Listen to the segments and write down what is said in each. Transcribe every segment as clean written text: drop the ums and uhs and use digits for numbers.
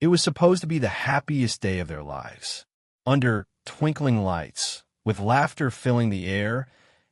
It was supposed to be the happiest day of their lives. Under twinkling lights, with laughter filling the air,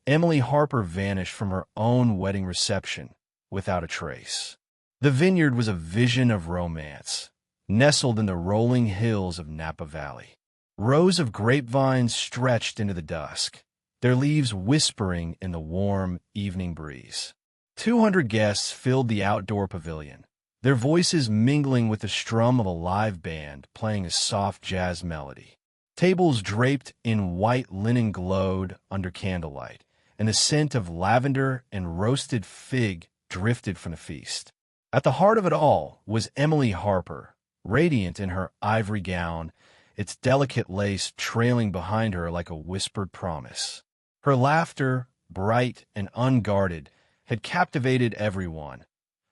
Emily Harper vanished from her own wedding reception without a trace. The vineyard was a vision of romance, nestled in the rolling hills of Napa Valley. Rows of grapevines stretched into the dusk, their leaves whispering in the warm evening breeze. 200 guests filled the outdoor pavilion, their voices mingling with the strum of a live band playing a soft jazz melody. Tables draped in white linen glowed under candlelight, and the scent of lavender and roasted fig drifted from the feast. At the heart of it all was Emily Harper, radiant in her ivory gown, its delicate lace trailing behind her like a whispered promise. Her laughter, bright and unguarded, had captivated everyone,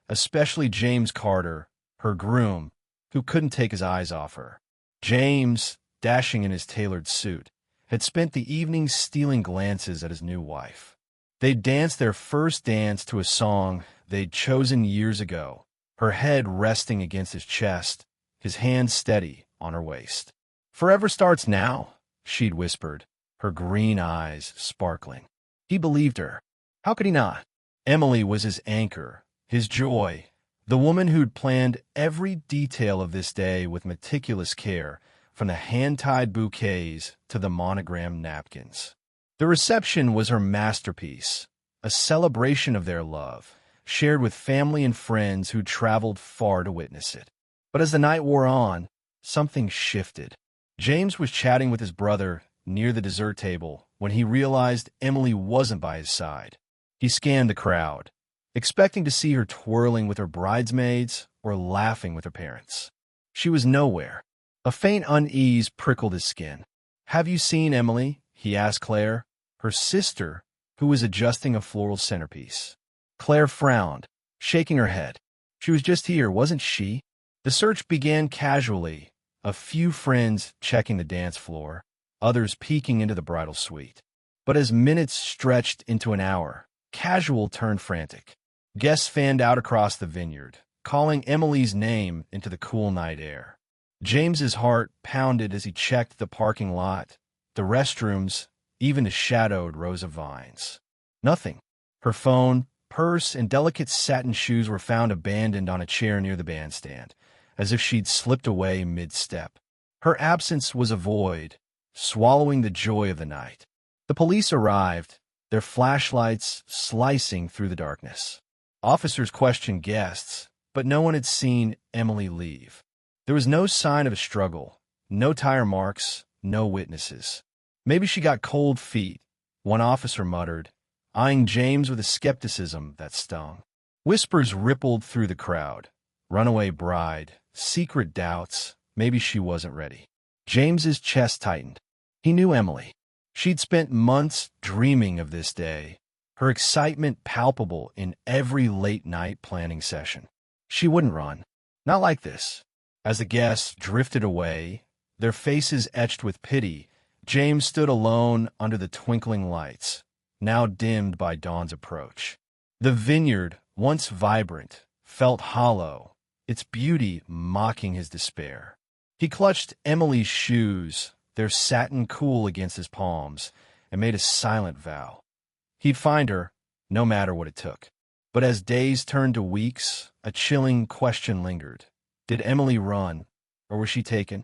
especially James Carter, her groom, who couldn't take his eyes off her. James, dashing in his tailored suit, had spent the evening stealing glances at his new wife. They'd danced their first dance to a song they'd chosen years ago, her head resting against his chest, his hand steady on her waist. "Forever starts now," she'd whispered, her green eyes sparkling. He believed her. How could he not? Emily was his anchor, his joy, the woman who'd planned every detail of this day with meticulous care, from the hand-tied bouquets to the monogrammed napkins. The reception was her masterpiece, a celebration of their love, shared with family and friends who traveled far to witness it. But as the night wore on, something shifted. James was chatting with his brother near the dessert table when he realized Emily wasn't by his side. He scanned the crowd, expecting to see her twirling with her bridesmaids or laughing with her parents. She was nowhere. A faint unease prickled his skin. "Have you seen Emily?" he asked Claire, her sister, who was adjusting a floral centerpiece. Claire frowned, shaking her head. "She was just here, wasn't she?" The search began casually, a few friends checking the dance floor, others peeking into the bridal suite. But as minutes stretched into an hour, casual turned frantic. Guests fanned out across the vineyard, calling Emily's name into the cool night air. James's heart pounded as he checked the parking lot, the restrooms, even the shadowed rows of vines. Nothing. Her phone, purse, and delicate satin shoes were found abandoned on a chair near the bandstand, as if she'd slipped away mid-step. Her absence was a void, swallowing the joy of the night. The police arrived, their flashlights slicing through the darkness. Officers questioned guests, but no one had seen Emily leave. There was no sign of a struggle, no tire marks, no witnesses. "Maybe she got cold feet," one officer muttered, eyeing James with a skepticism that stung. Whispers rippled through the crowd. Runaway bride, secret doubts, maybe she wasn't ready. James's chest tightened. He knew Emily. She'd spent months dreaming of this day, her excitement palpable in every late-night planning session. She wouldn't run. Not like this. As the guests drifted away, their faces etched with pity, James stood alone under the twinkling lights, now dimmed by dawn's approach. The vineyard, once vibrant, felt hollow, its beauty mocking his despair. He clutched Emily's shoes, their satin cool against his palms, and made a silent vow. He'd find her, no matter what it took. But as days turned to weeks, a chilling question lingered. Did Emily run, or was she taken?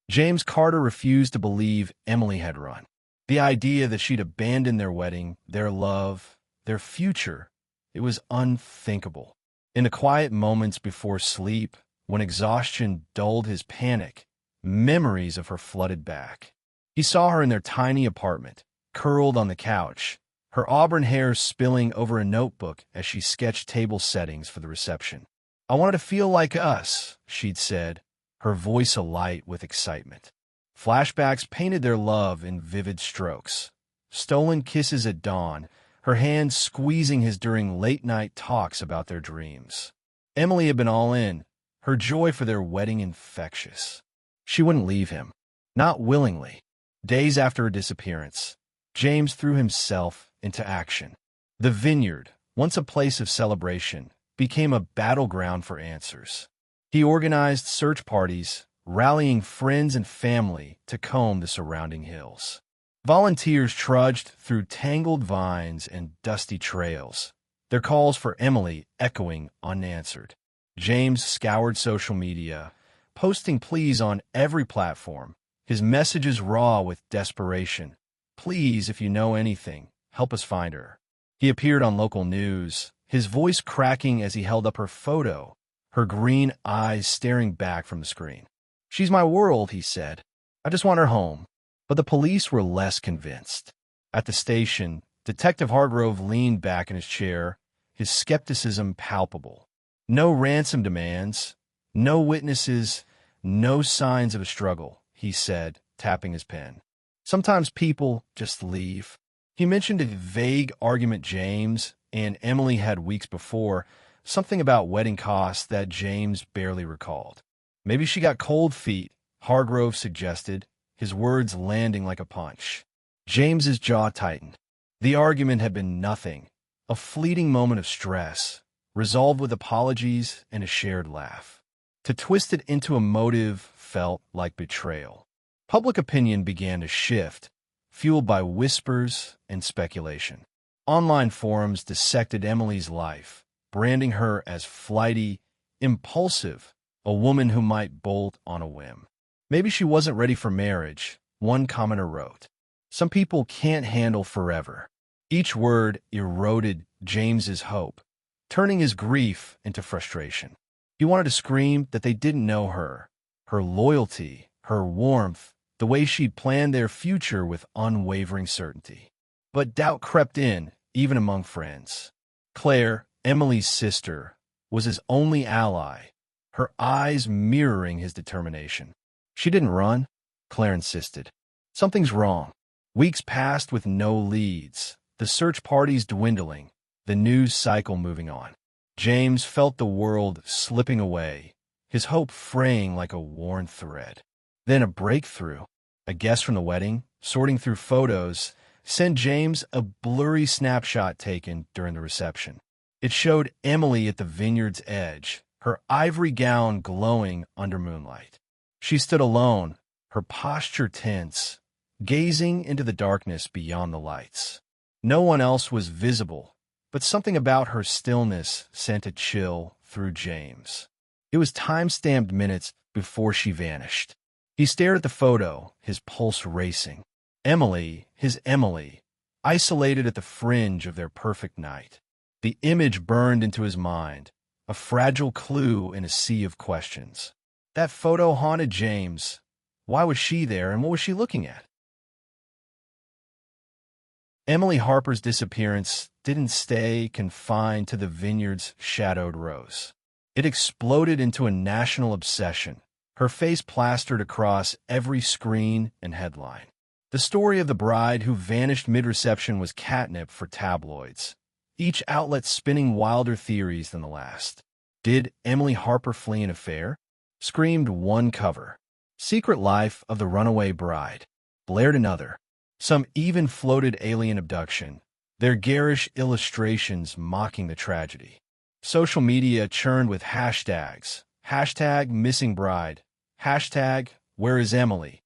James Carter refused to believe Emily had run. The idea that she'd abandoned their wedding, their love, their future, it was unthinkable. In the quiet moments before sleep, when exhaustion dulled his panic, memories of her flooded back. He saw her in their tiny apartment, curled on the couch, her auburn hair spilling over a notebook as she sketched table settings for the reception. "I wanted to feel like us," she'd said, her voice alight with excitement. Flashbacks painted their love in vivid strokes. Stolen kisses at dawn, her hand squeezing his during late-night talks about their dreams. Emily had been all in, her joy for their wedding infectious. She wouldn't leave him. Not willingly. Days after her disappearance, James threw himself into action. The vineyard, once a place of celebration, became a battleground for answers. He organized search parties, rallying friends and family to comb the surrounding hills. Volunteers trudged through tangled vines and dusty trails, their calls for Emily echoing unanswered. James scoured social media, posting pleas on every platform, his messages raw with desperation. "Please, if you know anything, help us find her." He appeared on local news, his voice cracking as he held up her photo, her green eyes staring back from the screen. "She's my world," he said. "I just want her home." But the police were less convinced. At the station, Detective Hargrove leaned back in his chair, his skepticism palpable. "No ransom demands, no witnesses, no signs of a struggle," he said, tapping his pen. "Sometimes people just leave." He mentioned a vague argument James and Emily had weeks before, something about wedding costs that James barely recalled. "Maybe she got cold feet," Hargrove suggested, his words landing like a punch. James's jaw tightened. The argument had been nothing, a fleeting moment of stress, resolved with apologies and a shared laugh. To twist it into a motive felt like betrayal. Public opinion began to shift, fueled by whispers and speculation. Online forums dissected Emily's life, branding her as flighty, impulsive, a woman who might bolt on a whim. "Maybe she wasn't ready for marriage," one commenter wrote. "Some people can't handle forever." Each word eroded James's hope, turning his grief into frustration. He wanted to scream that they didn't know her, her loyalty, her warmth, the way she'd planned their future with unwavering certainty. But doubt crept in, even among friends. Claire, Emily's sister, was his only ally, her eyes mirroring his determination. "She didn't run," Claire insisted. "Something's wrong." Weeks passed with no leads, the search parties dwindling, the news cycle moving on. James felt the world slipping away, his hope fraying like a worn thread. Then a breakthrough. A guest from the wedding, sorting through photos, sent James a blurry snapshot taken during the reception. It showed Emily at the vineyard's edge, her ivory gown glowing under moonlight. She stood alone, her posture tense, gazing into the darkness beyond the lights. No one else was visible, but something about her stillness sent a chill through James. It was time-stamped minutes before she vanished. He stared at the photo, his pulse racing. Emily, his Emily, isolated at the fringe of their perfect night. The image burned into his mind, a fragile clue in a sea of questions. That photo haunted James. Why was she there, and what was she looking at? Emily Harper's disappearance didn't stay confined to the vineyard's shadowed rows. It exploded into a national obsession, her face plastered across every screen and headline. The story of the bride who vanished mid-reception was catnip for tabloids, each outlet spinning wilder theories than the last. Did Emily Harper flee an affair? Screamed one cover. Secret Life of the Runaway Bride blared another. Some even floated alien abduction, their garish illustrations mocking the tragedy. Social media churned with hashtags, hashtag missing bride, hashtag where is Emily,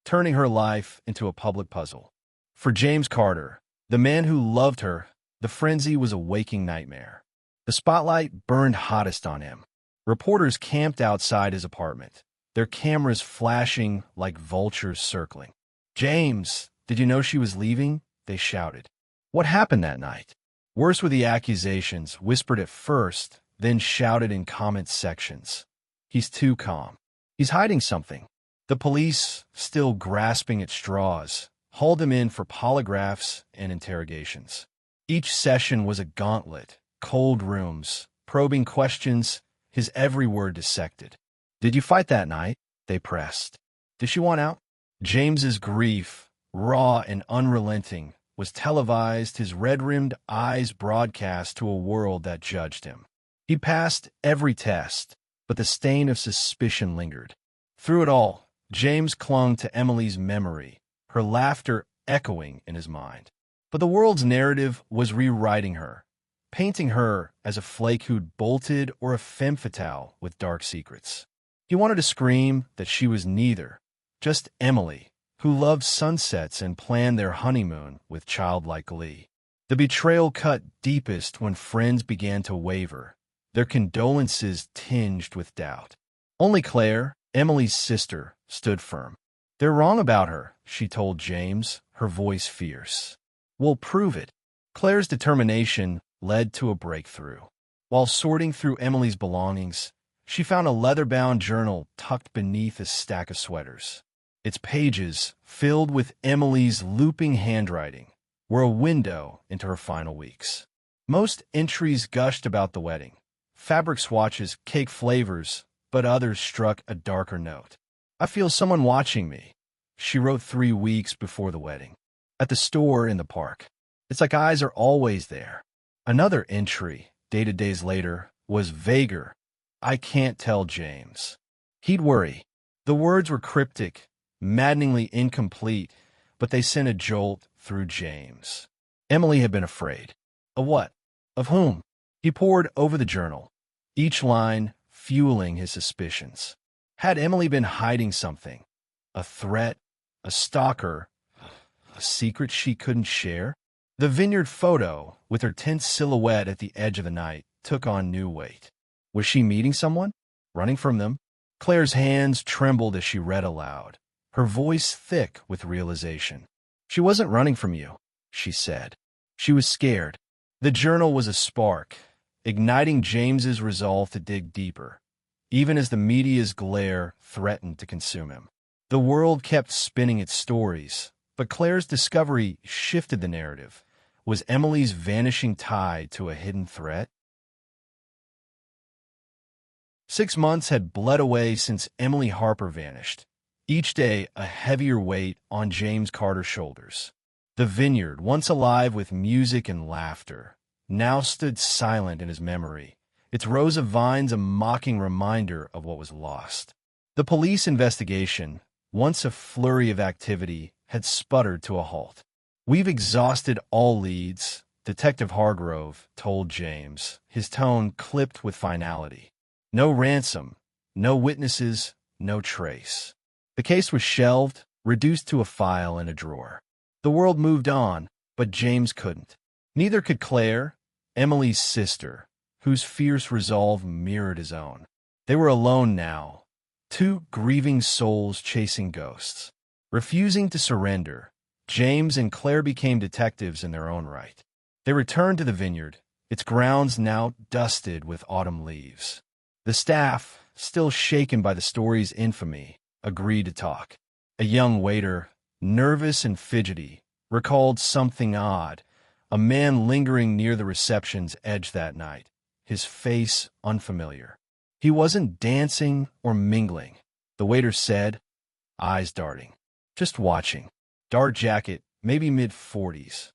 turning her life into a public puzzle. For James Carter, the man who loved her, the frenzy was a waking nightmare. The spotlight burned hottest on him. Reporters camped outside his apartment, their cameras flashing like vultures circling. "James, did you know she was leaving?" they shouted. "What happened that night?" Worse were the accusations, whispered at first, then shouted in comment sections. "He's too calm. He's hiding something." The police, still grasping at straws, hauled him in for polygraphs and interrogations. Each session was a gauntlet, cold rooms, probing questions, his every word dissected. "Did you fight that night?" they pressed. "Did she want out?" James's grief, raw and unrelenting, was televised, his red-rimmed eyes broadcast to a world that judged him. He passed every test, but the stain of suspicion lingered. Through it all, James clung to Emily's memory, her laughter echoing in his mind. But the world's narrative was rewriting her, painting her as a flake who'd bolted or a femme fatale with dark secrets. He wanted to scream that she was neither, just Emily, who loved sunsets and planned their honeymoon with childlike glee. The betrayal cut deepest when friends began to waver, their condolences tinged with doubt. Only Claire, Emily's sister, stood firm. "They're wrong about her," she told James, her voice fierce. "We'll prove it." Claire's determination led to a breakthrough. While sorting through Emily's belongings, she found a leather-bound journal tucked beneath a stack of sweaters. Its pages, filled with Emily's looping handwriting, were a window into her final weeks. Most entries gushed about the wedding. Fabric swatches, cake flavors, but others struck a darker note. "I feel someone watching me," she wrote 3 weeks before the wedding. "At the store, in the park. It's like eyes are always there." Another entry, dated days later, was vaguer. "I can't tell James." He'd worry. The words were cryptic, maddeningly incomplete, but they sent a jolt through James. Emily had been afraid. Of what? Of whom? He pored over the journal, each line fueling his suspicions. Had Emily been hiding something? A threat? A stalker? A secret she couldn't share? The vineyard photo, with her tense silhouette at the edge of the night, took on new weight. Was she meeting someone? Running from them? Claire's hands trembled as she read aloud, her voice thick with realization. "She wasn't running from you," she said. "She was scared." The journal was a spark, igniting James's resolve to dig deeper, even as the media's glare threatened to consume him. The world kept spinning its stories, but Claire's discovery shifted the narrative. Was Emily's vanishing tied to a hidden threat? 6 months had bled away since Emily Harper vanished, each day a heavier weight on James Carter's shoulders. The vineyard, once alive with music and laughter, now stood silent in his memory, its rows of vines a mocking reminder of what was lost. The police investigation, once a flurry of activity, had sputtered to a halt. "We've exhausted all leads," Detective Hargrove told James, his tone clipped with finality. "No ransom, no witnesses, no trace." The case was shelved, reduced to a file in a drawer. The world moved on, but James couldn't. Neither could Claire, Emily's sister, whose fierce resolve mirrored his own. They were alone now, 2 grieving souls chasing ghosts. Refusing to surrender, James and Claire became detectives in their own right. They returned to the vineyard, its grounds now dusted with autumn leaves. The staff, still shaken by the story's infamy, agreed to talk. A young waiter, nervous and fidgety, recalled something odd, a man lingering near the reception's edge that night, his face unfamiliar. He wasn't dancing or mingling, the waiter said, eyes darting. Just watching. Dark jacket, maybe mid-40s.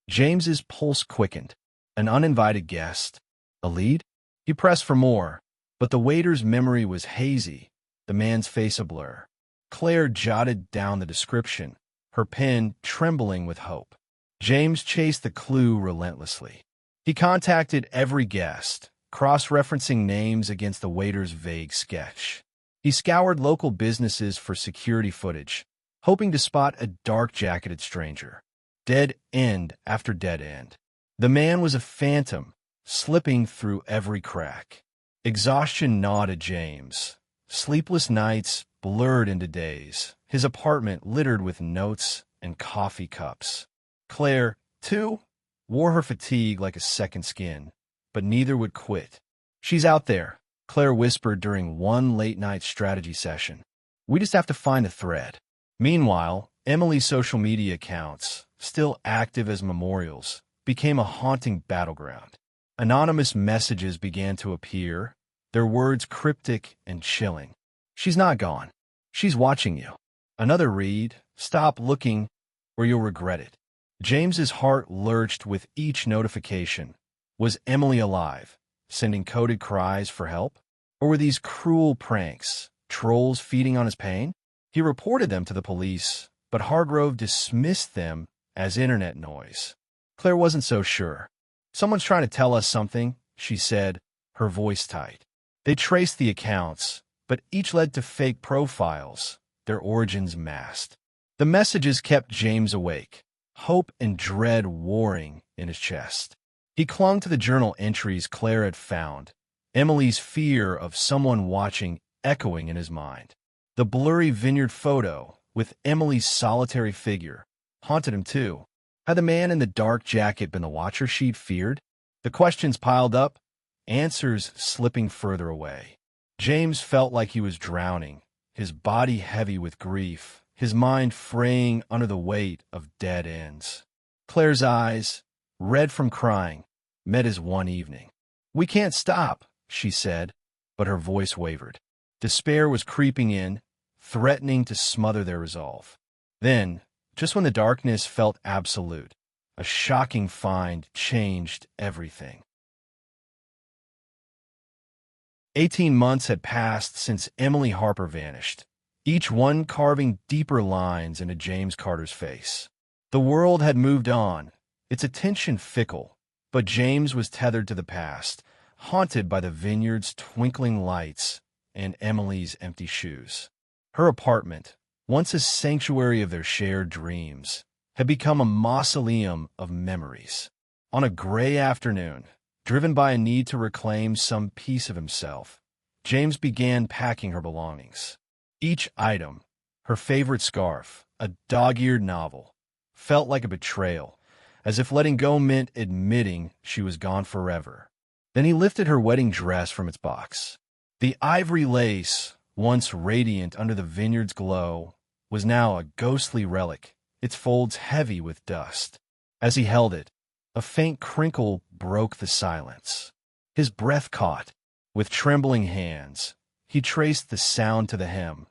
James's pulse quickened. An uninvited guest. A lead? He pressed for more, but the waiter's memory was hazy, the man's face a blur. Claire jotted down the description, her pen trembling with hope. James chased the clue relentlessly. He contacted every guest, cross-referencing names against the waiter's vague sketch. He scoured local businesses for security footage, hoping to spot a dark-jacketed stranger. Dead end after dead end. The man was a phantom, slipping through every crack. Exhaustion gnawed at James. Sleepless nights blurred into days, his apartment littered with notes and coffee cups. Claire, too, wore her fatigue like a second skin, but neither would quit. "She's out there," Claire whispered during one late-night strategy session. "We just have to find a thread." Meanwhile, Emily's social media accounts, still active as memorials, became a haunting battleground. Anonymous messages began to appear, their words cryptic and chilling. "She's not gone. She's watching you." Another read, "Stop looking or you'll regret it." James's heart lurched with each notification. Was Emily alive, sending coded cries for help? Or were these cruel pranks, trolls feeding on his pain? He reported them to the police, but Hargrove dismissed them as internet noise. Claire wasn't so sure. "Someone's trying to tell us something," she said, her voice tight. They traced the accounts, but each led to fake profiles, their origins masked. The messages kept James awake, hope and dread warring in his chest. He clung to the journal entries Claire had found, Emily's fear of someone watching echoing in his mind. The blurry vineyard photo, with Emily's solitary figure, haunted him too. Had the man in the dark jacket been the watcher she'd feared? The questions piled up, answers slipping further away. James felt like he was drowning, his body heavy with grief, his mind fraying under the weight of dead ends. Claire's eyes, red from crying, met his one evening. "We can't stop," she said, but her voice wavered. Despair was creeping in, threatening to smother their resolve. Then, just when the darkness felt absolute, a shocking find changed everything. 18 months had passed since Emily Harper vanished, each one carving deeper lines into James Carter's face. The world had moved on, its attention fickle, but James was tethered to the past, haunted by the vineyard's twinkling lights and Emily's empty shoes. Her apartment, once a sanctuary of their shared dreams, had become a mausoleum of memories. On a gray afternoon, driven by a need to reclaim some piece of himself, James began packing her belongings. Each item, her favorite scarf, a dog-eared novel, felt like a betrayal, as if letting go meant admitting she was gone forever. Then he lifted her wedding dress from its box. The ivory lace, once radiant under the vineyard's glow, was now a ghostly relic, its folds heavy with dust. As he held it, a faint crinkle broke the silence. His breath caught. With trembling hands, he traced the sound to the hem,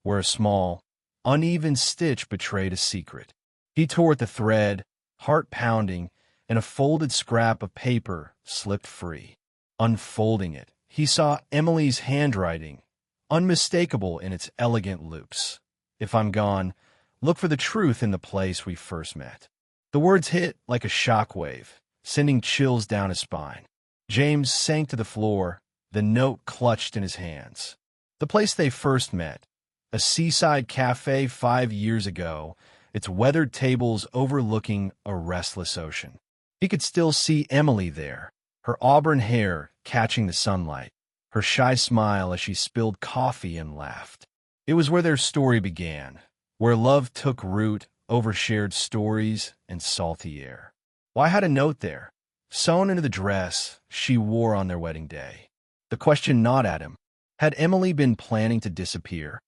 where a small, uneven stitch betrayed a secret. He tore at the thread, heart pounding, and a folded scrap of paper slipped free. Unfolding it, he saw Emily's handwriting, unmistakable in its elegant loops. "If I'm gone, look for the truth in the place we first met." The words hit like a shockwave, sending chills down his spine. James sank to the floor, the note clutched in his hands. The place they first met, a seaside cafe 5 years ago, its weathered tables overlooking a restless ocean. He could still see Emily there, her auburn hair catching the sunlight, her shy smile as she spilled coffee and laughed. It was where their story began, where love took root over shared stories and salty air. Why had a note there, sewn into the dress she wore on their wedding day? The question gnawed at him. Had Emily been planning to disappear,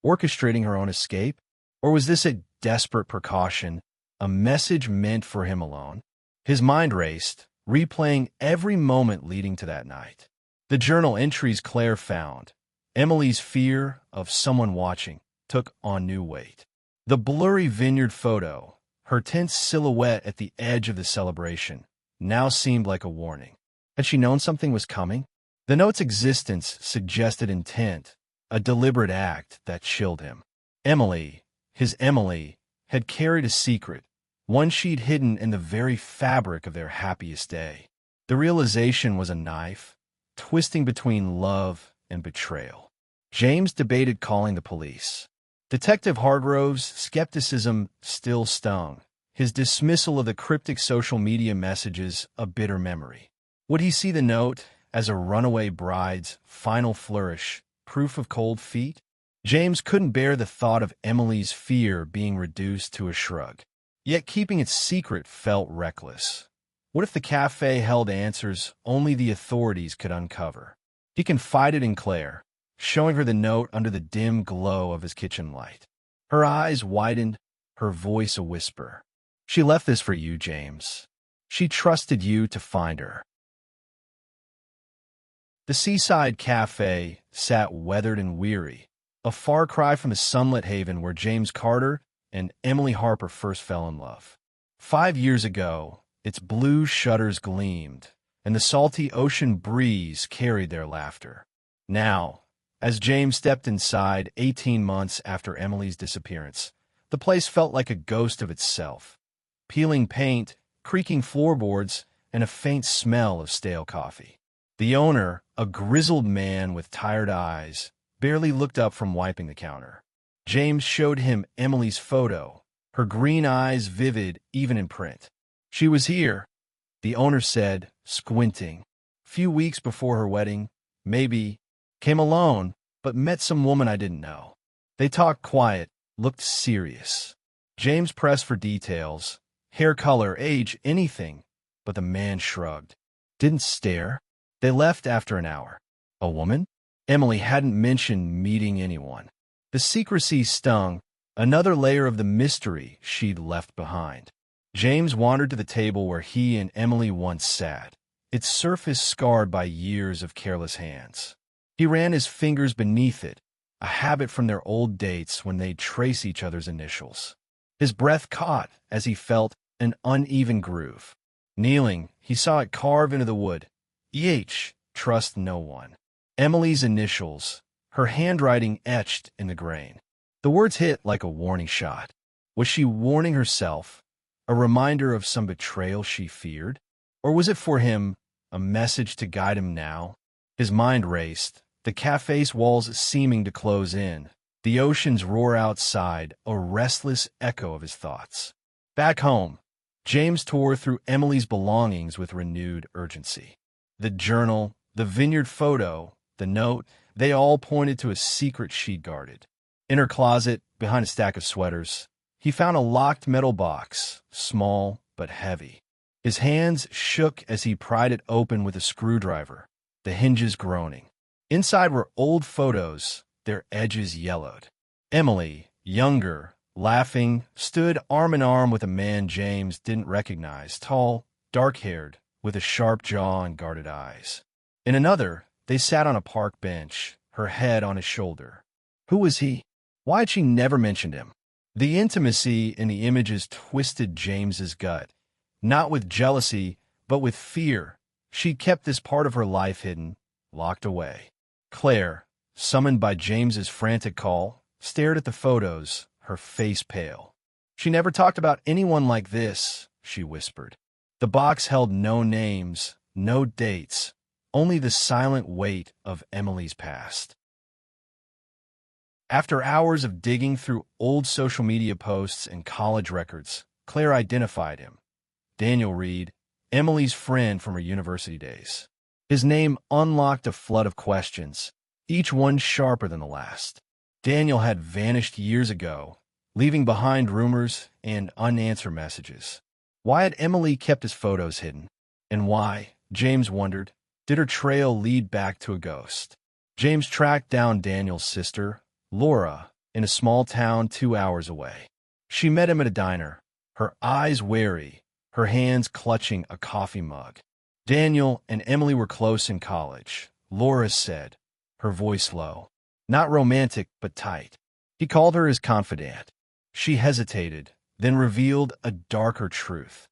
orchestrating her own escape? Or was this a desperate precaution, a message meant for him alone? His mind raced, replaying every moment leading to that night. The journal entries Claire found, Emily's fear of someone watching, took on new weight. The blurry vineyard photo, her tense silhouette at the edge of the celebration, now seemed like a warning. Had she known something was coming? The note's existence suggested intent, a deliberate act that chilled him. Emily, his Emily, had carried a secret, one she'd hidden in the very fabric of their happiest day. The realization was a knife, twisting between love and betrayal. James debated calling the police. Detective Hargrove's skepticism still stung, his dismissal of the cryptic social media messages a bitter memory. Would he see the note as a runaway bride's final flourish, proof of cold feet? James couldn't bear the thought of Emily's fear being reduced to a shrug. Yet keeping it secret felt reckless. What if the cafe held answers only the authorities could uncover? He confided in Claire, showing her the note under the dim glow of his kitchen light. Her eyes widened, her voice a whisper. "She left this for you, James. She trusted you to find her." The seaside cafe sat weathered and weary, a far cry from the sunlit haven where James Carter and Emily Harper first fell in love. 5 years ago, its blue shutters gleamed, and the salty ocean breeze carried their laughter. Now, as James stepped inside 18 months after Emily's disappearance, the place felt like a ghost of itself. Peeling paint, creaking floorboards, and a faint smell of stale coffee. The owner, a grizzled man with tired eyes, barely looked up from wiping the counter. James showed him Emily's photo, her green eyes vivid even in print. "She was here," the owner said, squinting. "Few weeks before her wedding, maybe. Came alone, but met some woman I didn't know." They talked quiet, looked serious. James pressed for details, hair color, age, anything, but the man shrugged. Didn't stare. They left after an hour. A woman? Emily hadn't mentioned meeting anyone. The secrecy stung, another layer of the mystery she'd left behind. James wandered to the table where he and Emily once sat, its surface scarred by years of careless hands. He ran his fingers beneath it, a habit from their old dates when they'd trace each other's initials. His breath caught as he felt an uneven groove. Kneeling, he saw it carve into the wood. E.H. Trust no one. Emily's initials, her handwriting etched in the grain. The words hit like a warning shot. Was she warning herself, a reminder of some betrayal she feared? Or was it for him, a message to guide him now? His mind raced, the cafe's walls seeming to close in, the ocean's roar outside, a restless echo of his thoughts. Back home, James tore through Emily's belongings with renewed urgency. The journal, the vineyard photo, the note, they all pointed to a secret she'd guarded. In her closet, behind a stack of sweaters, he found a locked metal box, small but heavy. His hands shook as he pried it open with a screwdriver, the hinges groaning. Inside were old photos, their edges yellowed. Emily, younger, laughing, stood arm in arm with a man James didn't recognize, tall, dark-haired, with a sharp jaw and guarded eyes. In another, they sat on a park bench, her head on his shoulder. Who was he? Why had she never mentioned him? The intimacy in the images twisted James's gut, not with jealousy, but with fear. She'd kept this part of her life hidden, locked away. Claire, summoned by James's frantic call, stared at the photos, her face pale. "She never talked about anyone like this," she whispered. The box held no names, no dates, only the silent weight of Emily's past. After hours of digging through old social media posts and college records, Claire identified him. Daniel Reed, Emily's friend from her university days. His name unlocked a flood of questions, each one sharper than the last. Daniel had vanished years ago, leaving behind rumors and unanswered messages. Why had Emily kept his photos hidden? And why, James wondered, did her trail lead back to a ghost? James tracked down Daniel's sister, Laura, in a small town 2 hours away. She met him at a diner, her eyes wary, her hands clutching a coffee mug. Daniel and Emily were close in college, Laura said, her voice low. Not romantic, but tight. He called her his confidant. She hesitated, then revealed a darker truth.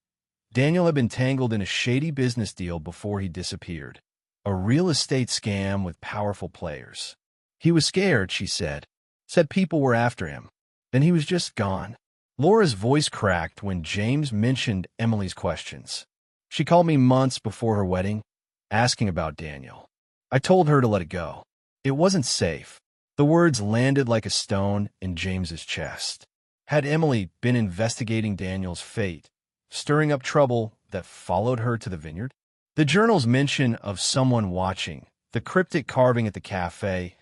Daniel had been tangled in a shady business deal before he disappeared. A real estate scam with powerful players. He was scared, she said. Said people were after him. Then he was just gone. Laura's voice cracked when James mentioned Emily's questions. She called me months before her wedding, asking about Daniel. I told her to let it go. It wasn't safe. The words landed like a stone in James's chest. Had Emily been investigating Daniel's fate, stirring up trouble that followed her to the vineyard? The journal's mention of someone watching, the cryptic carving at the cafe,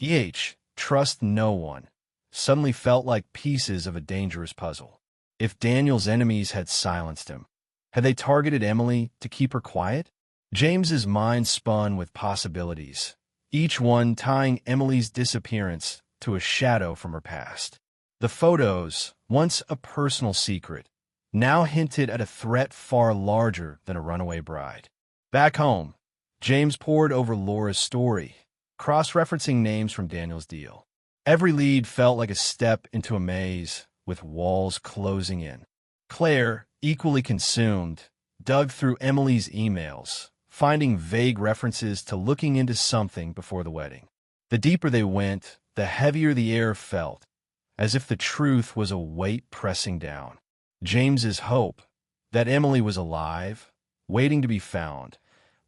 E.H. Trust no one, suddenly felt like pieces of a dangerous puzzle. If Daniel's enemies had silenced him, had they targeted Emily to keep her quiet? James's mind spun with possibilities, each one tying Emily's disappearance to a shadow from her past. The photos, once a personal secret, now hinted at a threat far larger than a runaway bride. Back home, James pored over Laura's story, cross-referencing names from Daniel's deal. Every lead felt like a step into a maze, with walls closing in. Claire, equally consumed, dug through Emily's emails, finding vague references to looking into something before the wedding. The deeper they went, the heavier the air felt, as if the truth was a weight pressing down. James's hope that Emily was alive, waiting to be found,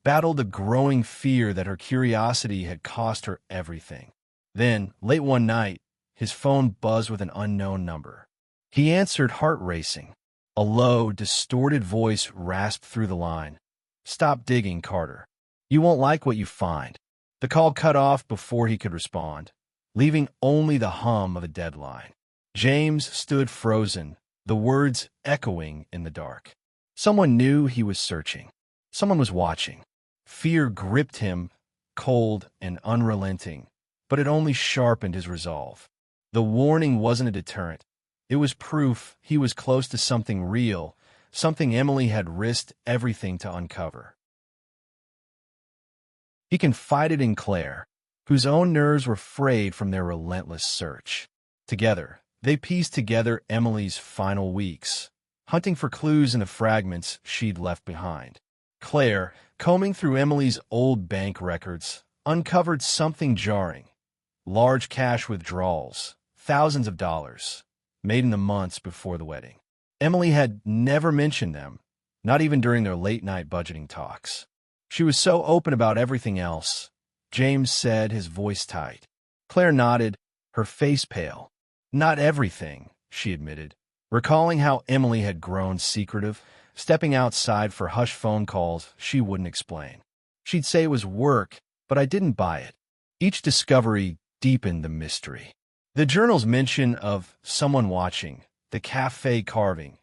battled a growing fear that her curiosity had cost her everything. Then, late one night, his phone buzzed with an unknown number. He answered, heart racing. A low, distorted voice rasped through the line. "Stop digging, Carter. You won't like what you find." The call cut off before he could respond, leaving only the hum of a deadline. James stood frozen, the words echoing in the dark. Someone knew he was searching. Someone was watching. Fear gripped him, cold and unrelenting, but it only sharpened his resolve. The warning wasn't a deterrent. It was proof he was close to something real, something Emily had risked everything to uncover. He confided in Claire, whose own nerves were frayed from their relentless search. Together, they pieced together Emily's final weeks, hunting for clues in the fragments she'd left behind. Claire, combing through Emily's old bank records, uncovered something jarring. Large cash withdrawals, thousands of dollars, made in the months before the wedding. Emily had never mentioned them, not even during their late-night budgeting talks. She was so open about everything else, James said, his voice tight. Claire nodded, her face pale. "Not everything," she admitted, recalling how Emily had grown secretive, stepping outside for hushed phone calls she wouldn't explain. She'd say it was work, but I didn't buy it. Each discovery deepened the mystery. The journal's mention of someone watching, the cafe carving,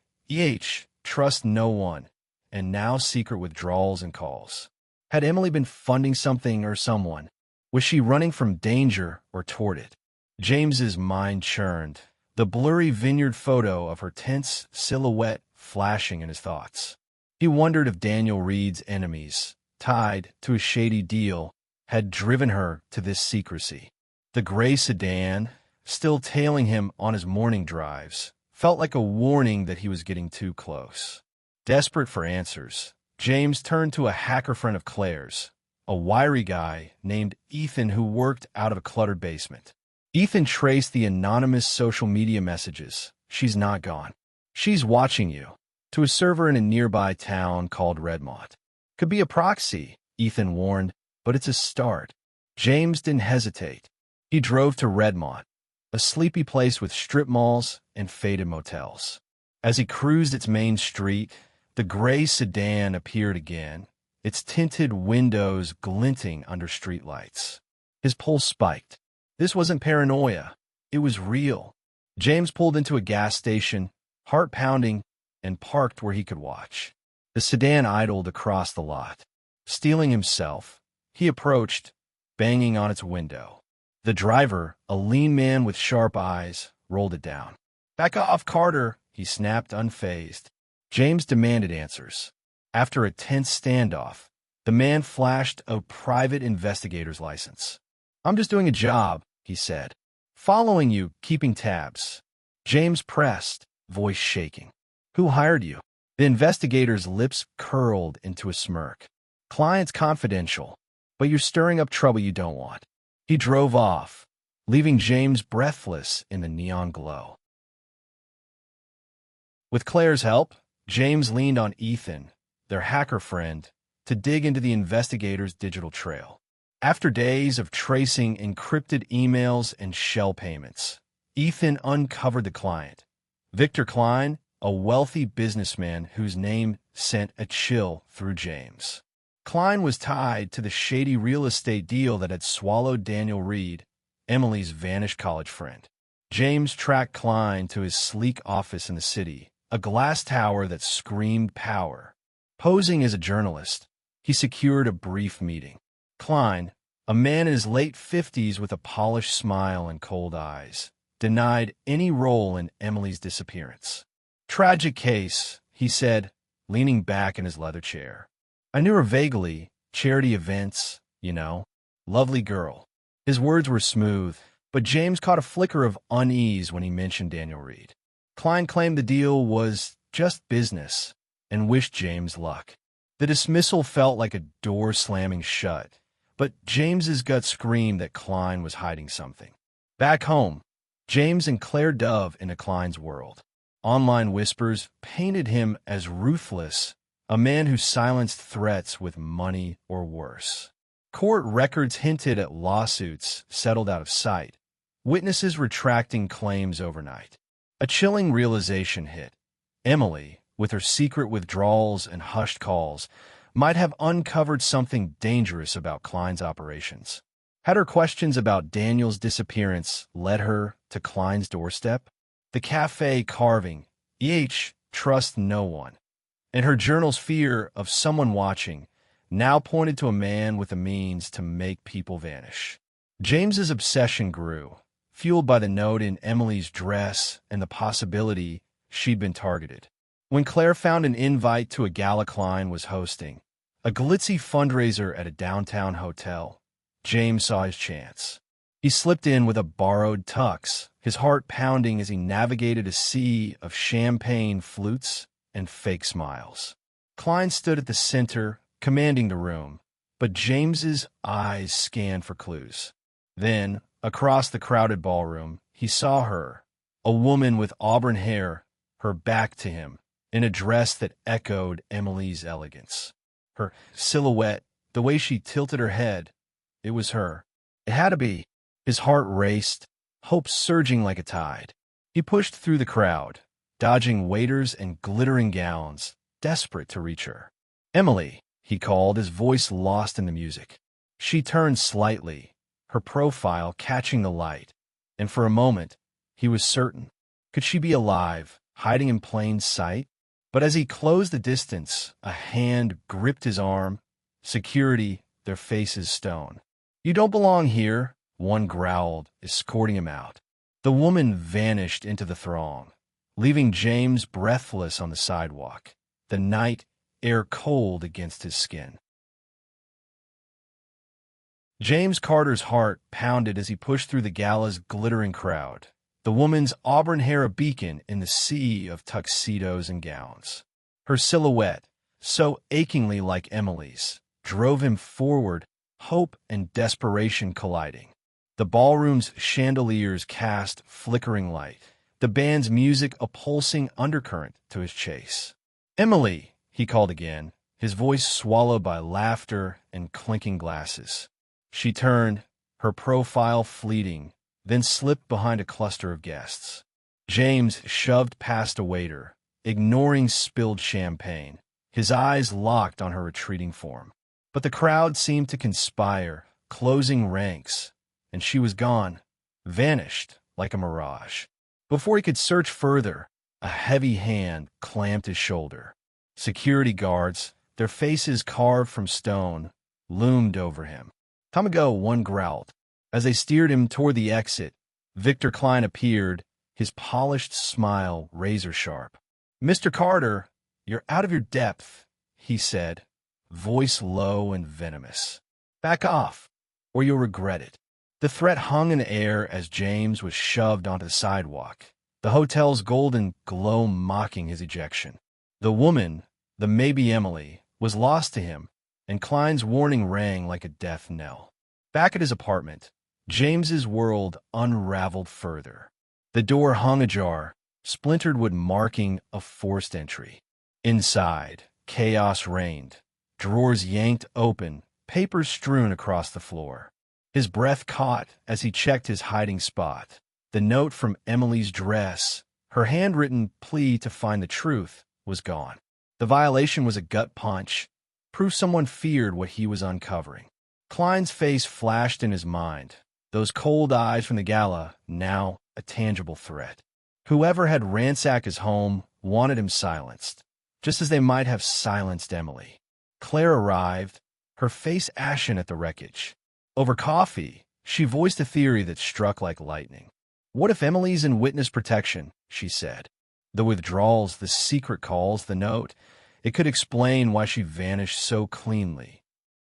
trust no one, and now secret withdrawals and calls. Had Emily been funding something or someone? Was she running from danger or toward it? James's mind churned, the blurry vineyard photo of her tense silhouette flashing in his thoughts. He wondered if Daniel Reed's enemies, tied to a shady deal, had driven her to this secrecy. The gray sedan, still tailing him on his morning drives, felt like a warning that he was getting too close. Desperate for answers, James turned to a hacker friend of Claire's, a wiry guy named Ethan who worked out of a cluttered basement. Ethan traced the anonymous social media messages. "She's not gone. She's watching you," to a server in a nearby town called Redmont. "Could be a proxy," Ethan warned, "but it's a start." James didn't hesitate. He drove to Redmont, a sleepy place with strip malls and faded motels. As he cruised its main street, the gray sedan appeared again, its tinted windows glinting under streetlights. His pulse spiked. This wasn't paranoia. It was real. James pulled into a gas station, heart pounding, and parked where he could watch. The sedan idled across the lot. Steeling himself, he approached, banging on its window. The driver, a lean man with sharp eyes, rolled it down. "Back off, Carter," he snapped, unfazed. James demanded answers. After a tense standoff, the man flashed a private investigator's license. "I'm just doing a job," he said. "Following you, keeping tabs." James pressed, voice shaking. "Who hired you?" The investigator's lips curled into a smirk. "Client's confidential, but you're stirring up trouble you don't want." He drove off, leaving James breathless in the neon glow. With Claire's help, James leaned on Ethan, their hacker friend, to dig into the investigator's digital trail. After days of tracing encrypted emails and shell payments, Ethan uncovered the client, Victor Klein, a wealthy businessman whose name sent a chill through James. Klein was tied to the shady real estate deal that had swallowed Daniel Reed, Emily's vanished college friend. James tracked Klein to his sleek office in the city, a glass tower that screamed power. Posing as a journalist, he secured a brief meeting. Klein, a man in his late 50s with a polished smile and cold eyes, denied any role in Emily's disappearance. "Tragic case," he said, leaning back in his leather chair. "I knew her vaguely, charity events, you know. Lovely girl." His words were smooth, but James caught a flicker of unease when he mentioned Daniel Reed. Klein claimed the deal was just business and wished James luck. The dismissal felt like a door slamming shut, but James's gut screamed that Klein was hiding something. Back home, James and Claire dove into Klein's world. Online whispers painted him as ruthless, a man who silenced threats with money or worse. Court records hinted at lawsuits settled out of sight, witnesses retracting claims overnight. A chilling realization hit. Emily, with her secret withdrawals and hushed calls, might have uncovered something dangerous about Klein's operations. Had her questions about Daniel's disappearance led her to Klein's doorstep? The cafe carving, trust no one, and her journal's fear of someone watching now pointed to a man with the means to make people vanish. James's obsession grew, fueled by the note in Emily's dress and the possibility she'd been targeted. When Claire found an invite to a gala Klein was hosting, a glitzy fundraiser at a downtown hotel, James saw his chance. He slipped in with a borrowed tux, his heart pounding as he navigated a sea of champagne flutes and fake smiles. Klein stood at the center, commanding the room, but James's eyes scanned for clues. Then, across the crowded ballroom, he saw her, a woman with auburn hair, her back to him, in a dress that echoed Emily's elegance. Her silhouette, the way she tilted her head, it was her. It had to be. His heart raced, hope surging like a tide. He pushed through the crowd, dodging waiters and glittering gowns, desperate to reach her. "Emily," he called, his voice lost in the music. She turned slightly, her profile catching the light, and for a moment, he was certain. Could she be alive, hiding in plain sight? But as he closed the distance, a hand gripped his arm. Security, their faces stone. "You don't belong here," one growled, escorting him out. The woman vanished into the throng, leaving James breathless on the sidewalk, the night air cold against his skin. James Carter's heart pounded as he pushed through the gala's glittering crowd, the woman's auburn hair a beacon in the sea of tuxedos and gowns. Her silhouette, so achingly like Emily's, drove him forward, hope and desperation colliding. The ballroom's chandeliers cast flickering light, the band's music a pulsing undercurrent to his chase. "Emily," he called again, his voice swallowed by laughter and clinking glasses. She turned, her profile fleeting, then slipped behind a cluster of guests. James shoved past a waiter, ignoring spilled champagne, his eyes locked on her retreating form. But the crowd seemed to conspire, closing ranks, and she was gone, vanished like a mirage. Before he could search further, a heavy hand clamped his shoulder. Security guards, their faces carved from stone, loomed over him. "Time ago," one growled. As they steered him toward the exit, Victor Klein appeared, his polished smile razor-sharp. "Mr. Carter, you're out of your depth," he said, voice low and venomous. "Back off, or you'll regret it." The threat hung in the air as James was shoved onto the sidewalk, the hotel's golden glow mocking his ejection. The woman, the maybe Emily, was lost to him, and Klein's warning rang like a death knell. Back at his apartment, James's world unraveled further. The door hung ajar, splintered wood marking a forced entry. Inside, chaos reigned, drawers yanked open, papers strewn across the floor. His breath caught as he checked his hiding spot. The note from Emily's dress, her handwritten plea to find the truth, was gone. The violation was a gut punch, proof someone feared what he was uncovering. Klein's face flashed in his mind, those cold eyes from the gala, now a tangible threat. Whoever had ransacked his home wanted him silenced, just as they might have silenced Emily. Claire arrived, her face ashen at the wreckage. Over coffee, she voiced a theory that struck like lightning. "What if Emily's in witness protection?" she said. The withdrawals, the secret calls, the note, it could explain why she vanished so cleanly.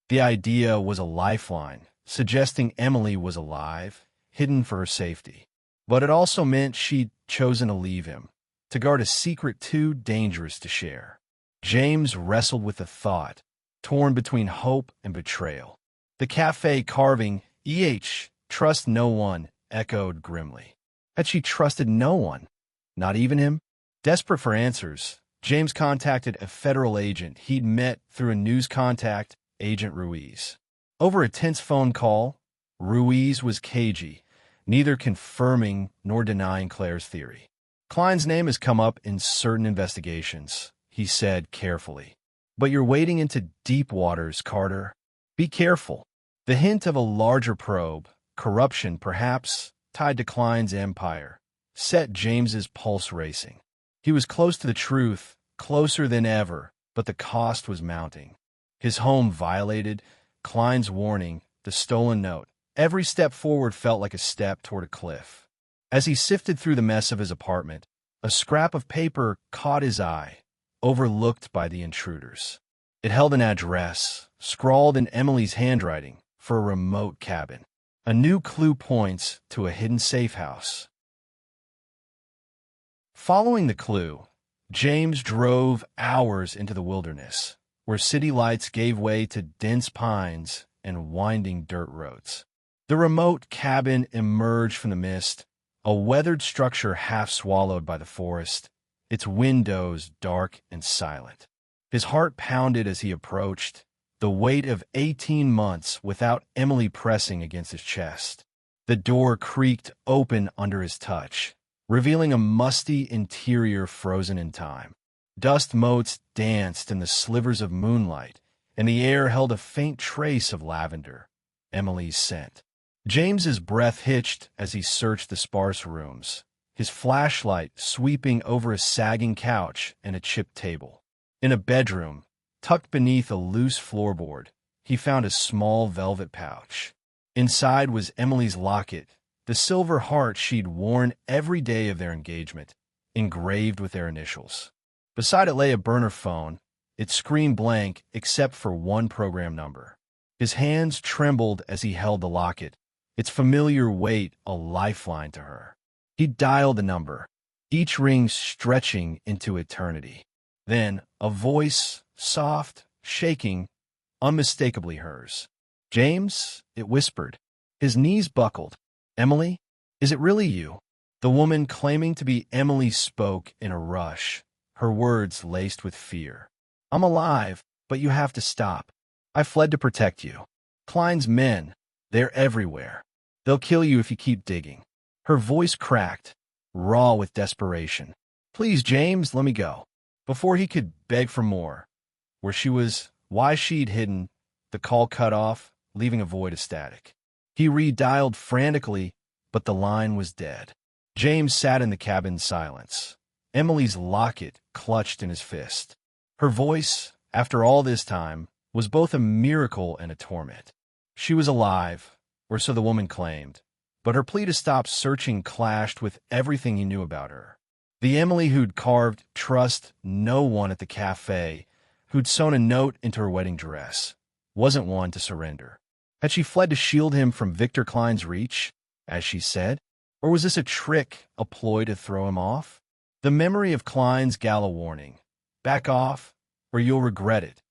The idea was a lifeline, suggesting Emily was alive, hidden for her safety. But it also meant she'd chosen to leave him, to guard a secret too dangerous to share. James wrestled with the thought, torn between hope and betrayal. The cafe carving, trust no one, echoed grimly. Had she trusted no one? Not even him? Desperate for answers, James contacted a federal agent he'd met through a news contact, Agent Ruiz. Over a tense phone call, Ruiz was cagey, neither confirming nor denying Claire's theory. Klein's name has come up in certain investigations, he said carefully. But you're wading into deep waters, Carter. Be careful. The hint of a larger probe, corruption perhaps, tied to Klein's empire, set James's pulse racing. He was close to the truth, closer than ever, but the cost was mounting. His home violated, Klein's warning, the stolen note. Every step forward felt like a step toward a cliff. As he sifted through the mess of his apartment, a scrap of paper caught his eye, overlooked by the intruders. It held an address, scrawled in Emily's handwriting, for a remote cabin. A new clue points to a hidden safe house. Following the clue, James drove hours into the wilderness, where city lights gave way to dense pines and winding dirt roads. The remote cabin emerged from the mist, a weathered structure half swallowed by the forest, its windows dark and silent. His heart pounded as he approached, the weight of 18 months without Emily pressing against his chest. The door creaked open under his touch, revealing a musty interior frozen in time. Dust motes danced in the slivers of moonlight, and the air held a faint trace of lavender, Emily's scent. James's breath hitched as he searched the sparse rooms, his flashlight sweeping over a sagging couch and a chipped table. In a bedroom, tucked beneath a loose floorboard, he found a small velvet pouch. Inside was Emily's locket, the silver heart she'd worn every day of their engagement, engraved with their initials. Beside it lay a burner phone, its screen blank except for one program number. His hands trembled as he held the locket, its familiar weight a lifeline to her. He dialed the number, each ring stretching into eternity. Then, a voice, soft, shaking, unmistakably hers. "James," it whispered. His knees buckled. "Emily, is it really you?" The woman claiming to be Emily spoke in a rush, her words laced with fear. "I'm alive, but you have to stop. I fled to protect you. Klein's men, they're everywhere. They'll kill you if you keep digging." Her voice cracked, raw with desperation. "Please, James, let me go." Before he could beg for more, where she was, why she'd hidden, the call cut off, leaving a void of static. He redialed frantically, but the line was dead. James sat in the cabin's silence, Emily's locket clutched in his fist. Her voice, after all this time, was both a miracle and a torment. She was alive, or so the woman claimed, but her plea to stop searching clashed with everything he knew about her. The Emily who'd carved "Trust no one" at the cafe, who'd sewn a note into her wedding dress, wasn't one to surrender. Had she fled to shield him from Victor Klein's reach, as she said? Or was this a trick, a ploy to throw him off? The memory of Klein's gala warning, "Back off, or you'll regret it,"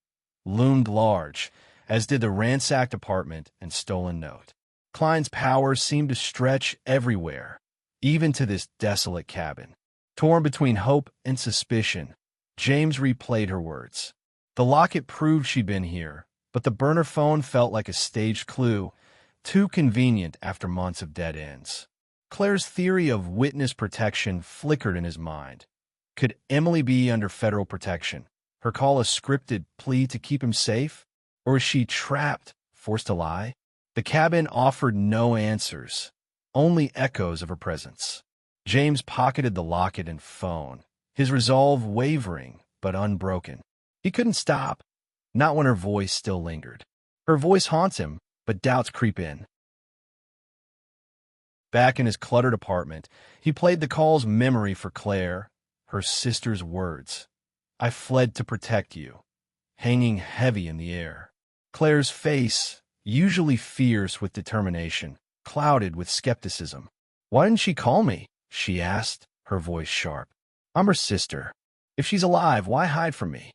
loomed large, as did the ransacked apartment and stolen note. Klein's power seemed to stretch everywhere, even to this desolate cabin. Torn between hope and suspicion, James replayed her words. The locket proved she'd been here, but the burner phone felt like a staged clue, too convenient after months of dead ends. Claire's theory of witness protection flickered in his mind. Could Emily be under federal protection, her call a scripted plea to keep him safe? Or was she trapped, forced to lie? The cabin offered no answers, only echoes of her presence. James pocketed the locket and phone, his resolve wavering but unbroken. He couldn't stop, not when her voice still lingered. Her voice haunts him, but doubts creep in. Back in his cluttered apartment, he played the call's memory for Claire, her sister's words. "I fled to protect you," hanging heavy in the air. Claire's face, usually fierce with determination, clouded with skepticism. "Why didn't she call me?" she asked, her voice sharp. "I'm her sister. If she's alive, why hide from me?"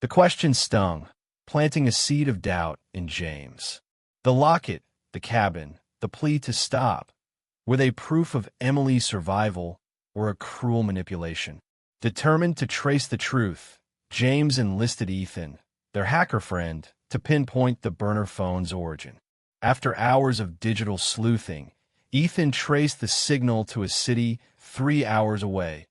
The question stung, planting a seed of doubt in James. The locket, the cabin, the plea to stop, were they proof of Emily's survival or a cruel manipulation? Determined to trace the truth, James enlisted Ethan, their hacker friend, to pinpoint the burner phone's origin. After hours of digital sleuthing, Ethan traced the signal to a city 3 hours away,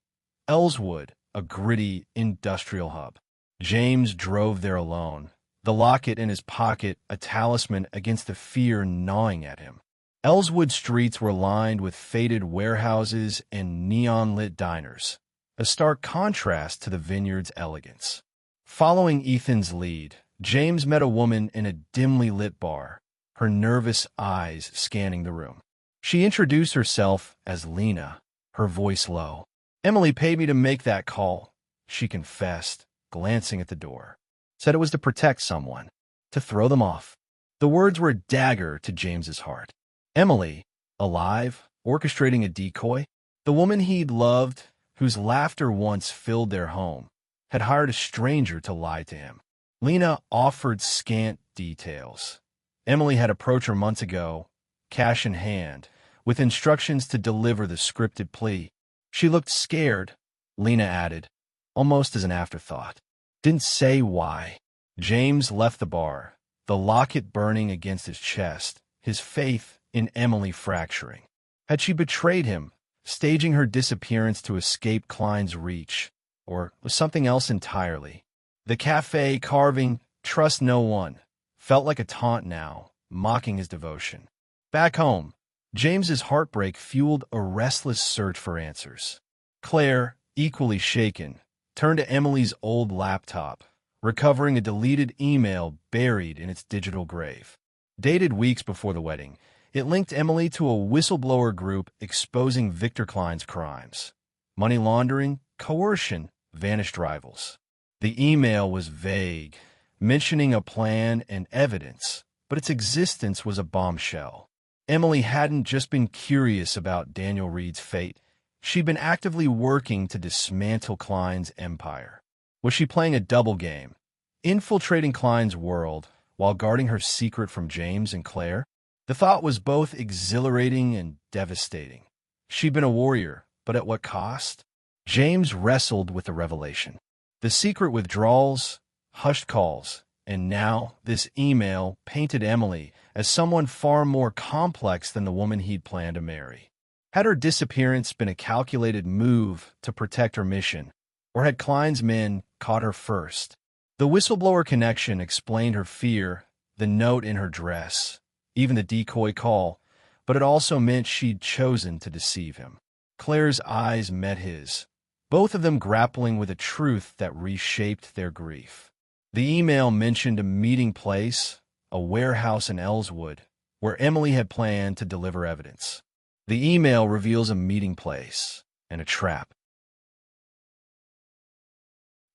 Ellswood, a gritty industrial hub. James drove there alone, the locket in his pocket a talisman against the fear gnawing at him. Ellswood streets were lined with faded warehouses and neon-lit diners, a stark contrast to the vineyard's elegance. Following Ethan's lead, James met a woman in a dimly lit bar, her nervous eyes scanning the room. She introduced herself as Lena, her voice low. "Emily paid me to make that call," she confessed, glancing at the door. "Said it was to protect someone, to throw them off." The words were a dagger to James's heart. Emily, alive, orchestrating a decoy? The woman he'd loved, whose laughter once filled their home, had hired a stranger to lie to him. Lena offered scant details. Emily had approached her months ago, cash in hand, with instructions to deliver the scripted plea. She looked scared, Lena added, almost as an afterthought. Didn't say why. James left the bar, the locket burning against his chest, his faith in Emily fracturing. Had she betrayed him, staging her disappearance to escape Klein's reach, or was something else entirely? The cafe carving, "Trust no one," felt like a taunt now, mocking his devotion. Back home, James's heartbreak fueled a restless search for answers. Claire, equally shaken, turned to Emily's old laptop, recovering a deleted email buried in its digital grave. Dated weeks before the wedding, it linked Emily to a whistleblower group exposing Victor Klein's crimes. Money laundering, coercion, vanished rivals. The email was vague, mentioning a plan and evidence, but its existence was a bombshell. Emily hadn't just been curious about Daniel Reed's fate. She'd been actively working to dismantle Klein's empire. Was she playing a double game, infiltrating Klein's world while guarding her secret from James and Claire? The thought was both exhilarating and devastating. She'd been a warrior, but at what cost? James wrestled with the revelation. The secret withdrawals, hushed calls, and now this email painted Emily as someone far more complex than the woman he'd planned to marry. Had her disappearance been a calculated move to protect her mission, or had Klein's men caught her first? The whistleblower connection explained her fear, the note in her dress, even the decoy call, but it also meant she'd chosen to deceive him. Claire's eyes met his, both of them grappling with a truth that reshaped their grief. The email mentioned a meeting place, a warehouse in Ellswood, where Emily had planned to deliver evidence. The email reveals a meeting place and a trap.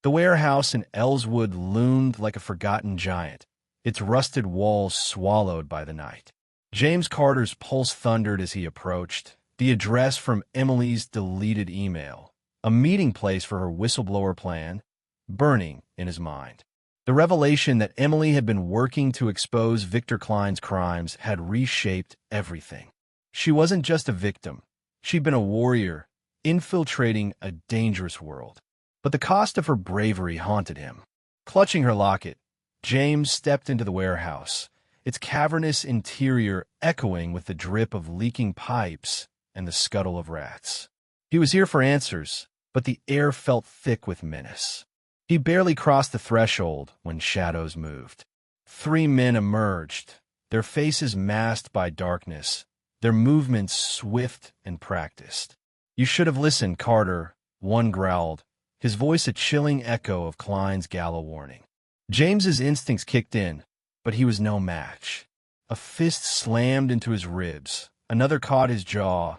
The warehouse in Ellswood loomed like a forgotten giant, its rusted walls swallowed by the night. James Carter's pulse thundered as he approached, the address from Emily's deleted email, a meeting place for her whistleblower plan, burning in his mind. The revelation that Emily had been working to expose Victor Klein's crimes had reshaped everything. She wasn't just a victim. She'd been a warrior, infiltrating a dangerous world. But the cost of her bravery haunted him. Clutching her locket, James stepped into the warehouse, its cavernous interior echoing with the drip of leaking pipes and the scuttle of rats. He was here for answers, but the air felt thick with menace. He barely crossed the threshold when shadows moved. 3 men emerged, their faces masked by darkness, their movements swift and practiced. "You should have listened, Carter," one growled, his voice a chilling echo of Klein's gala warning. James's instincts kicked in, but he was no match. A fist slammed into his ribs, another caught his jaw,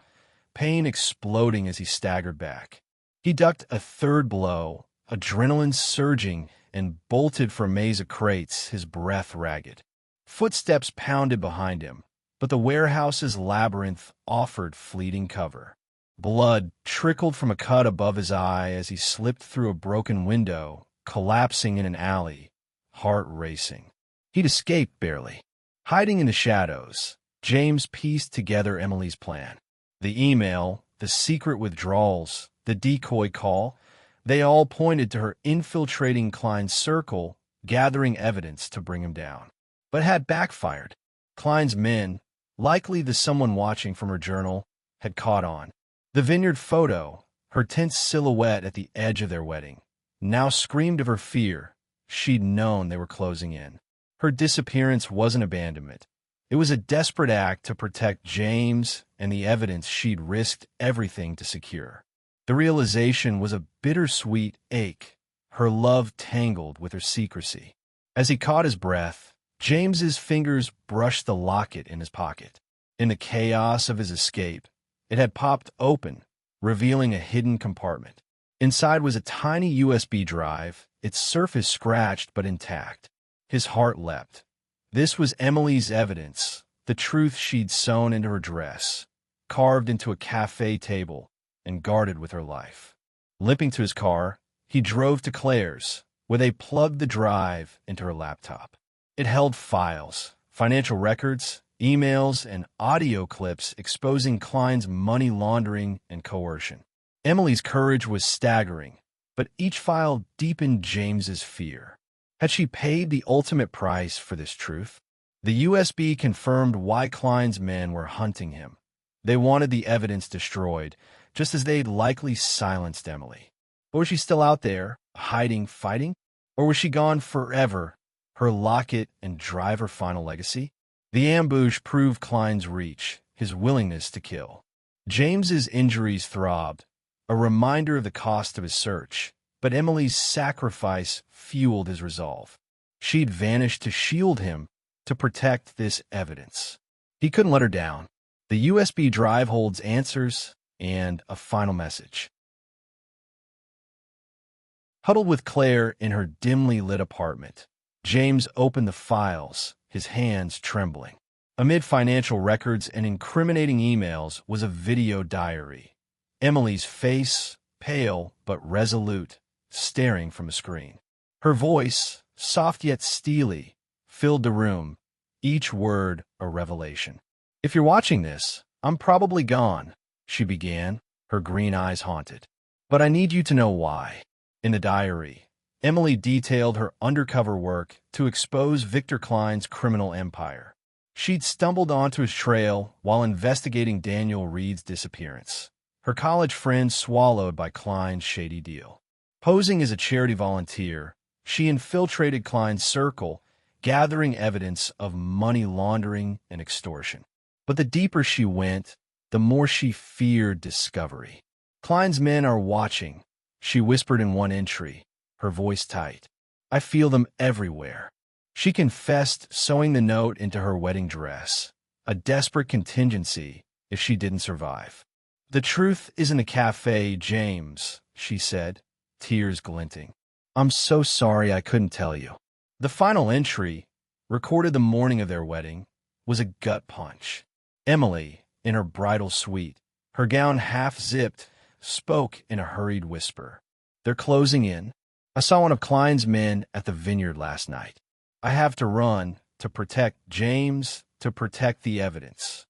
pain exploding as he staggered back. He ducked a third blow, adrenaline surging, and bolted for a maze of crates, his breath ragged. Footsteps pounded behind him, but the warehouse's labyrinth offered fleeting cover. Blood trickled from a cut above his eye as he slipped through a broken window, collapsing in an alley, heart racing. He'd escaped barely. Hiding in the shadows, James pieced together Emily's plan. The email, the secret withdrawals, the decoy call, They all pointed to her infiltrating Klein's circle, gathering evidence to bring him down. But it had backfired. Klein's men, likely the someone watching from her journal, had caught on. The vineyard photo, her tense silhouette at the edge of their wedding, now screamed of her fear. She'd known they were closing in. Her disappearance wasn't abandonment. It was a desperate act to protect James and the evidence she'd risked everything to secure. The realization was a bittersweet ache, her love tangled with her secrecy. As he caught his breath, James's fingers brushed the locket in his pocket. In the chaos of his escape, it had popped open, revealing a hidden compartment. Inside was a tiny USB drive, its surface scratched but intact. His heart leapt. This was Emily's evidence, the truth she'd sewn into her dress, carved into a cafe table, and guarded with her life. Limping to his car, he drove to Claire's, where they plugged the drive into her laptop. It held files, financial records, emails, and audio clips exposing Klein's money laundering and coercion. Emily's courage was staggering, but each file deepened James's fear. Had she paid the ultimate price for this truth? The USB confirmed why Klein's men were hunting him. They wanted the evidence destroyed, just as they'd likely silenced Emily. But was she still out there, hiding, fighting? Or was she gone forever, her locket and drive her final legacy? The ambush proved Klein's reach, his willingness to kill. James's injuries throbbed, a reminder of the cost of his search, but Emily's sacrifice fueled his resolve. She'd vanished to shield him, to protect this evidence. He couldn't let her down. The USB drive holds answers and a final message. Huddled with Claire in her dimly lit apartment, James opened the files, his hands trembling. Amid financial records and incriminating emails was a video diary. Emily's face, pale but resolute, staring from a screen. Her voice, soft yet steely, filled the room, each word a revelation. "If you're watching this, I'm probably gone," she began, her green eyes haunted. "But I need you to know why." In the diary, Emily detailed her undercover work to expose Victor Klein's criminal empire. She'd stumbled onto his trail while investigating Daniel Reed's disappearance, her college friend swallowed by Klein's shady deal. Posing as a charity volunteer, she infiltrated Klein's circle, gathering evidence of money laundering and extortion. But the deeper she went, the more she feared discovery. "Klein's men are watching," she whispered in one entry, her voice tight. "I feel them everywhere." She confessed sewing the note into her wedding dress, a desperate contingency if she didn't survive. "The truth isn't a cafe, James," she said, tears glinting. "I'm so sorry I couldn't tell you." The final entry, recorded the morning of their wedding, was a gut punch. Emily, in her bridal suite, her gown half-zipped, spoke in a hurried whisper. "They're closing in. I saw one of Klein's men at the vineyard last night. I have to run to protect James, to protect the evidence."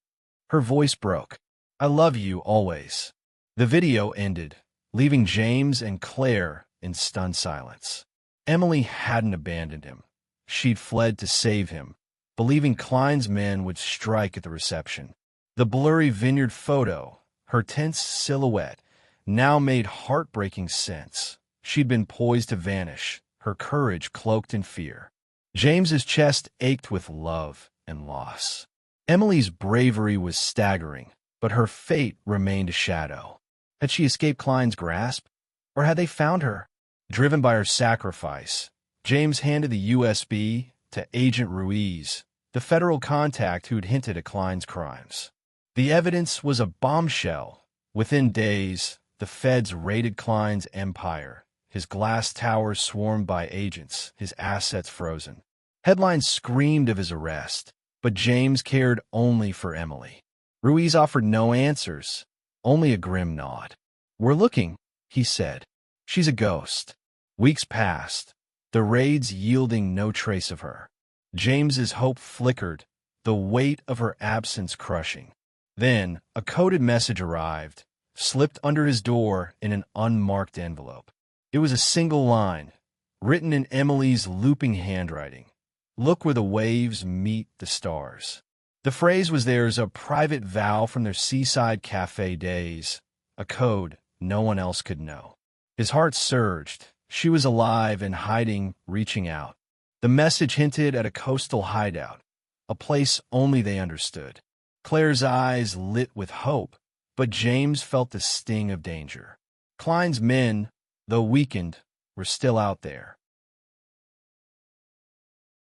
Her voice broke. "I love you always." The video ended, leaving James and Claire in stunned silence. Emily hadn't abandoned him. She'd fled to save him, believing Klein's men would strike at the reception. The blurry vineyard photo, her tense silhouette, now made heartbreaking sense. She'd been poised to vanish, her courage cloaked in fear. James's chest ached with love and loss. Emily's bravery was staggering, but her fate remained a shadow. Had she escaped Klein's grasp? Or had they found her? Driven by her sacrifice, James handed the USB to Agent Ruiz, the federal contact who'd hinted at Klein's crimes. The evidence was a bombshell. Within days, the feds raided Klein's empire, his glass towers swarmed by agents, his assets frozen. Headlines screamed of his arrest, but James cared only for Emily. Ruiz offered no answers, only a grim nod. "We're looking," he said. "She's a ghost." Weeks passed, the raids yielding no trace of her. James's hope flickered, the weight of her absence crushing. Then, a coded message arrived, slipped under his door in an unmarked envelope. It was a single line, written in Emily's looping handwriting. Look where the waves meet the stars. The phrase was theirs, a private vow from their seaside cafe days, a code no one else could know. His heart surged. She was alive and hiding, reaching out. The message hinted at a coastal hideout, a place only they understood. Claire's eyes lit with hope, but James felt the sting of danger. Klein's men, though weakened, were still out there.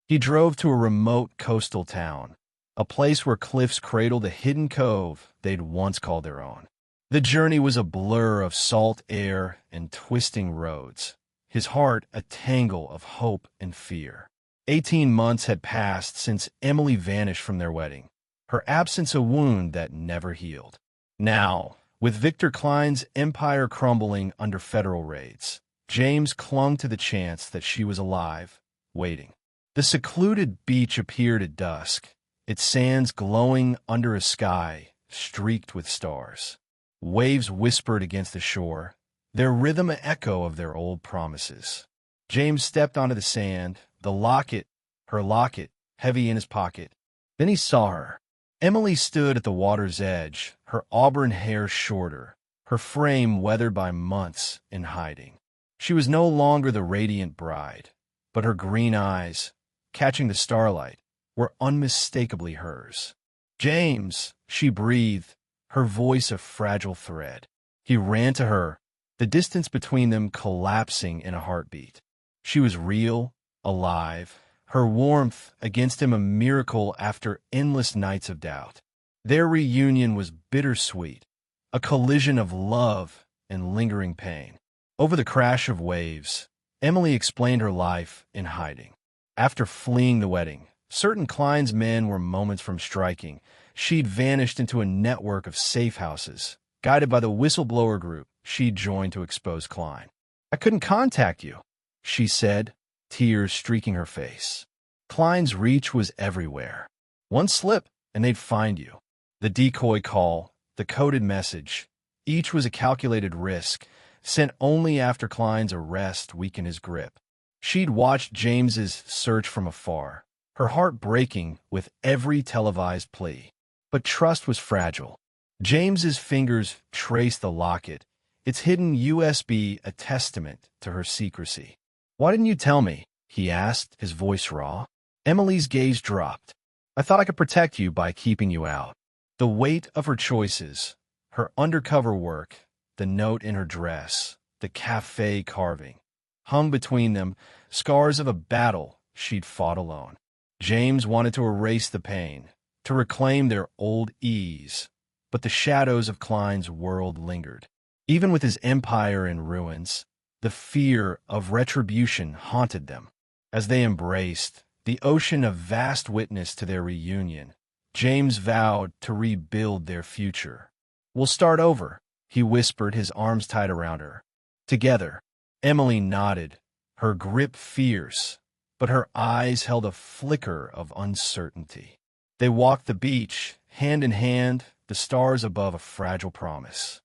He drove to a remote coastal town, a place where cliffs cradled a hidden cove they'd once called their own. The journey was a blur of salt air and twisting roads, his heart a tangle of hope and fear. 18 months had passed since Emily vanished from their wedding, her absence a wound that never healed. Now, with Victor Klein's empire crumbling under federal raids, James clung to the chance that she was alive, waiting. The secluded beach appeared at dusk, its sands glowing under a sky streaked with stars. Waves whispered against the shore, their rhythm an echo of their old promises. James stepped onto the sand, her locket, heavy in his pocket. Then he saw her. Emily stood at the water's edge, her auburn hair shorter, her frame weathered by months in hiding. She was no longer the radiant bride, but her green eyes, catching the starlight, were unmistakably hers. "James," she breathed, her voice a fragile thread. He ran to her, the distance between them collapsing in a heartbeat. She was real, alive, her warmth against him a miracle after endless nights of doubt. Their reunion was bittersweet, a collision of love and lingering pain. Over the crash of waves, Emily explained her life in hiding. After fleeing the wedding, certain Klein's men were moments from striking. She'd vanished into a network of safe houses, guided by the whistleblower group she'd joined to expose Klein. "I couldn't contact you," she said, tears streaking her face. Klein's reach was everywhere. One slip, and they'd find you. The decoy call, the coded message, each was a calculated risk, sent only after Klein's arrest weakened his grip. She'd watched James's search from afar, her heart breaking with every televised plea. But trust was fragile. James's fingers traced the locket, its hidden USB a testament to her secrecy. "Why didn't you tell me?" he asked, his voice raw. Emily's gaze dropped. "I thought I could protect you by keeping you out." The weight of her choices, her undercover work, the note in her dress, the cafe carving, hung between them, scars of a battle she'd fought alone. James wanted to erase the pain, to reclaim their old ease, but the shadows of Klein's world lingered. Even with his empire in ruins, the fear of retribution haunted them. As they embraced, the ocean a vast witness to their reunion, James vowed to rebuild their future. "We'll start over," he whispered, his arms tight around her. Together, Emily nodded, her grip fierce, but her eyes held a flicker of uncertainty. They walked the beach, hand in hand, the stars above a fragile promise.